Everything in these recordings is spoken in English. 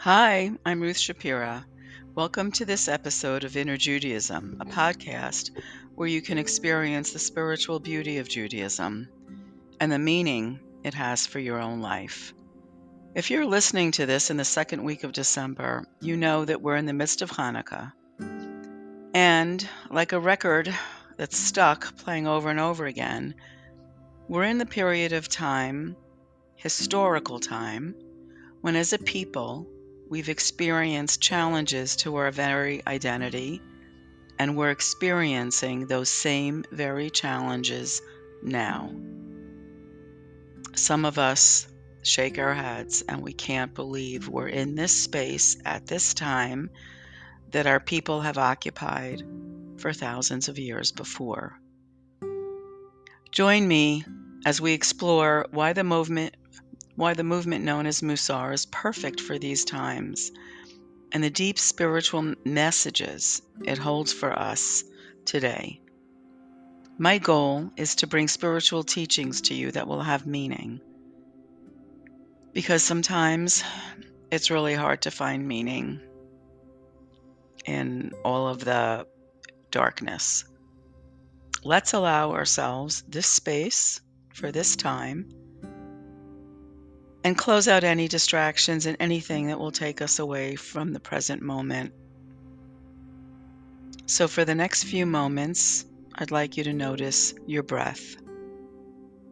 Hi, I'm Ruth Shapira. Welcome to this episode of Inner Judaism, a podcast where you can experience the spiritual beauty of Judaism and the meaning it has for your own life. If you're listening to this in the second week of December, you know that we're in the midst of Hanukkah. And like a record that's stuck playing over and over again, we're in the period of time, historical time, when as a people, we've experienced challenges to our very identity, and we're experiencing those same very challenges now. Some of us shake our heads and we can't believe we're in this space at this time that our people have occupied for thousands of years before. Join me as we explore why the movement known as Mussar is perfect for these times, and the deep spiritual messages it holds for us today. My goal is to bring spiritual teachings to you that will have meaning, because sometimes it's really hard to find meaning in all of the darkness. Let's allow ourselves this space for this time and close out any distractions and anything that will take us away from the present moment. So for the next few moments, I'd like you to notice your breath.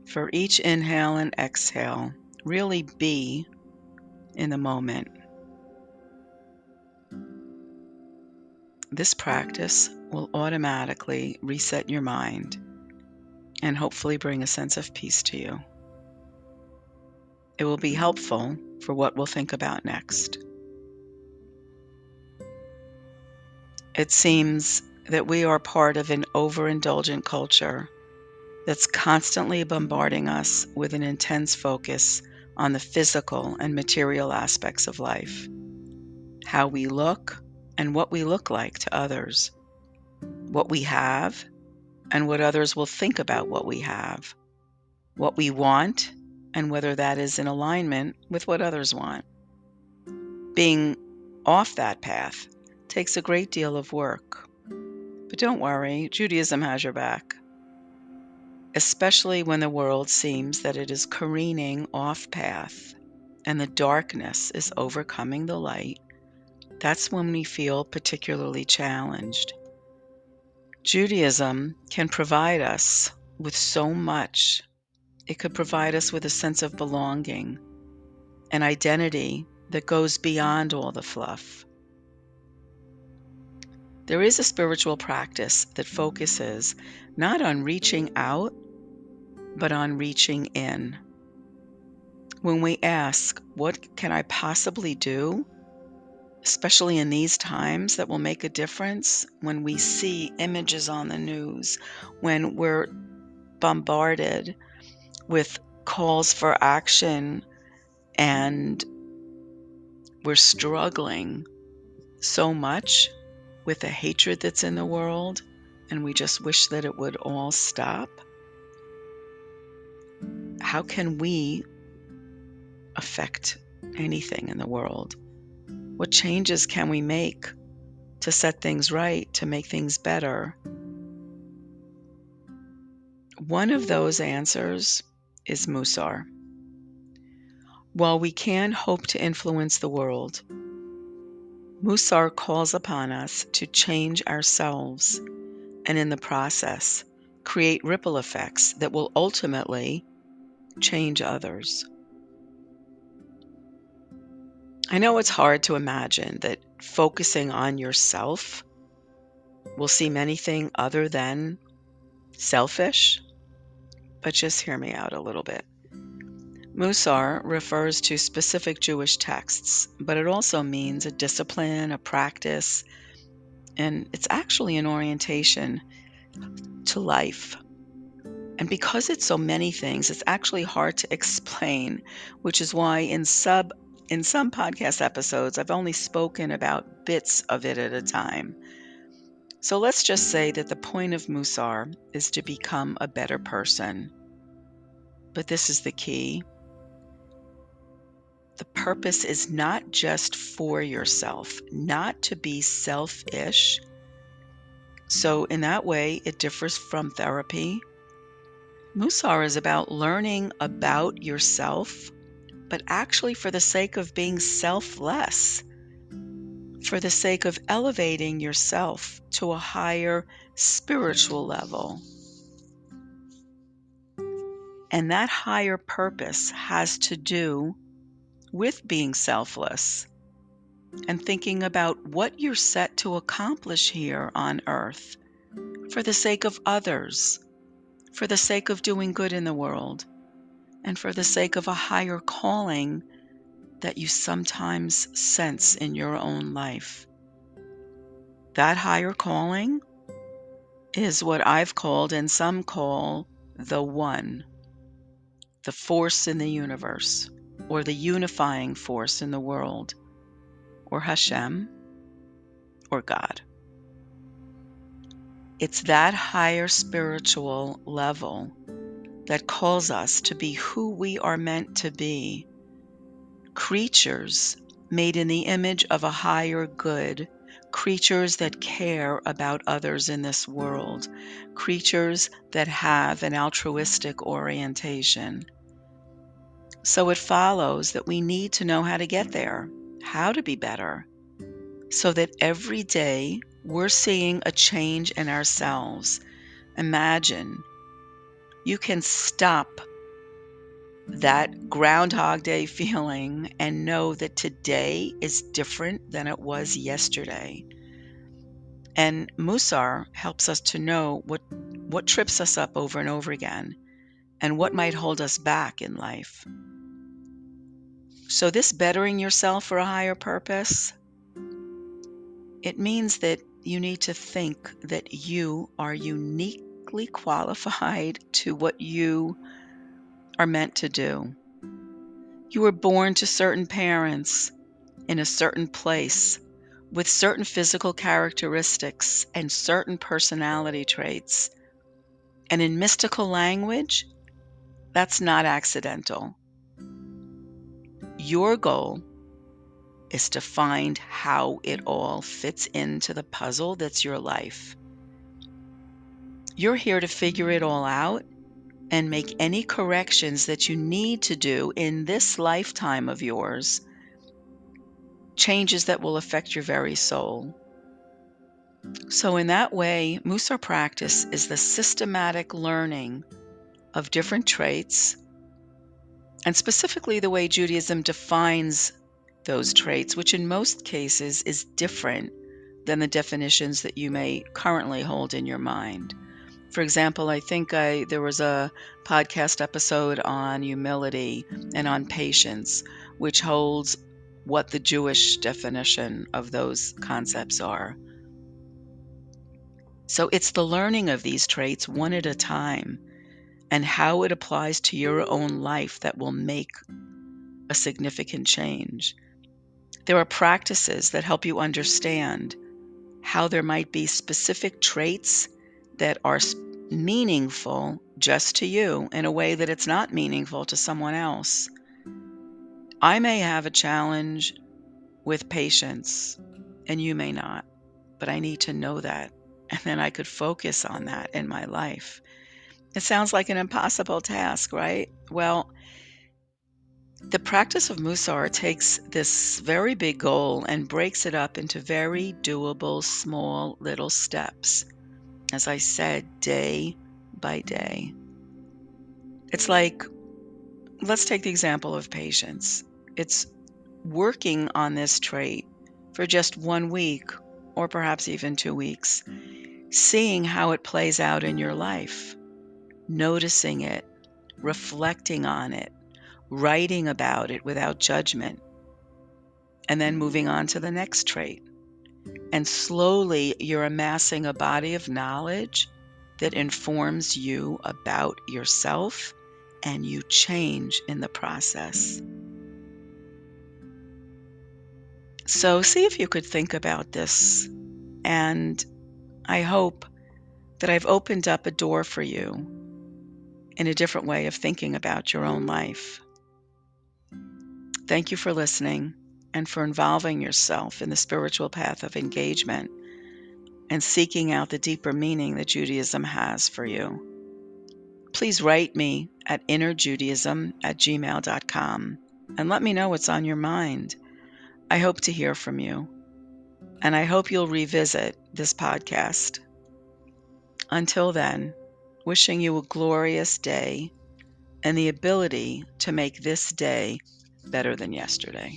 For each inhale and exhale, really be in the moment. This practice will automatically reset your mind and hopefully bring a sense of peace to you. It will be helpful for what we'll think about next. It seems that we are part of an overindulgent culture that's constantly bombarding us with an intense focus on the physical and material aspects of life, how we look and what we look like to others, what we have and what others will think about what we have, what we want and whether that is in alignment with what others want. Being off that path takes a great deal of work, but don't worry, Judaism has your back. Especially when the world seems that it is careening off path and the darkness is overcoming the light, that's when we feel particularly challenged. Judaism can provide us with so much. It could provide us with a sense of belonging, an identity that goes beyond all the fluff. There is a spiritual practice that focuses not on reaching out, but on reaching in. When we ask, what can I possibly do, especially in these times that will make a difference, when we see images on the news, when we're bombarded with calls for action and we're struggling so much with the hatred that's in the world and we just wish that it would all stop, how can we affect anything in the world? What changes can we make to set things right, to make things better? One of those answers is Mussar. While we can hope to influence the world, Mussar calls upon us to change ourselves and in the process create ripple effects that will ultimately change others. I know it's hard to imagine that focusing on yourself will seem anything other than selfish, but just hear me out a little bit. Mussar refers to specific Jewish texts, but it also means a discipline, a practice, and it's actually an orientation to life. And because it's so many things, it's actually hard to explain, which is why in some podcast episodes, I've only spoken about bits of it at a time. So let's just say that the point of Mussar is to become a better person. But this is the key. The purpose is not just for yourself, not to be selfish. So, in that way, it differs from therapy. Mussar is about learning about yourself, but actually for the sake of being selfless, for the sake of elevating yourself to a higher spiritual level. And that higher purpose has to do with being selfless and thinking about what you're set to accomplish here on earth for the sake of others, for the sake of doing good in the world, and for the sake of a higher calling that you sometimes sense in your own life. That higher calling is what I've called and some call the One, the force in the universe, or the unifying force in the world, or Hashem, or God. It's that higher spiritual level that calls us to be who we are meant to be, creatures made in the image of a higher good, creatures that care about others in this world, creatures that have an altruistic orientation. So it follows that we need to know how to get there, how to be better, so that every day we're seeing a change in ourselves. Imagine you can stop that Groundhog Day feeling and know that today is different than it was yesterday. And Mussar helps us to know what trips us up over and over again and what might hold us back in life. So this bettering yourself for a higher purpose, it means that you need to think that you are uniquely qualified to what you are meant to do. You were born to certain parents in a certain place with certain physical characteristics and certain personality traits. And in mystical language, that's not accidental. Your goal is to find how it all fits into the puzzle that's your life. You're here to figure it all out and make any corrections that you need to do in this lifetime of yours, changes that will affect your very soul. So in that way, Mussar practice is the systematic learning of different traits, and specifically the way Judaism defines those traits, which in most cases is different than the definitions that you may currently hold in your mind. For example, I think there was a podcast episode on humility and on patience, which holds what the Jewish definition of those concepts are. So it's the learning of these traits one at a time and how it applies to your own life that will make a significant change. There are practices that help you understand how there might be specific traits that are meaningful just to you in a way that it's not meaningful to someone else. I may have a challenge with patience and you may not, but I need to know that, and then I could focus on that in my life. It sounds like an impossible task, right? Well, the practice of Mussar takes this very big goal and breaks it up into very doable, small little steps. As I said, day by day. It's like, let's take the example of patience. It's working on this trait for just 1 week or perhaps even 2 weeks, seeing how it plays out in your life, noticing it, reflecting on it, writing about it without judgment, and then moving on to the next trait. And slowly you're amassing a body of knowledge that informs you about yourself, and you change in the process. So see if you could think about this, and I hope that I've opened up a door for you in a different way of thinking about your own life. Thank you for listening and for involving yourself in the spiritual path of engagement and seeking out the deeper meaning that Judaism has for you. Please write me at innerjudaism@gmail.com and let me know what's on your mind. I hope to hear from you, and I hope you'll revisit this podcast. Until then, wishing you a glorious day and the ability to make this day better than yesterday.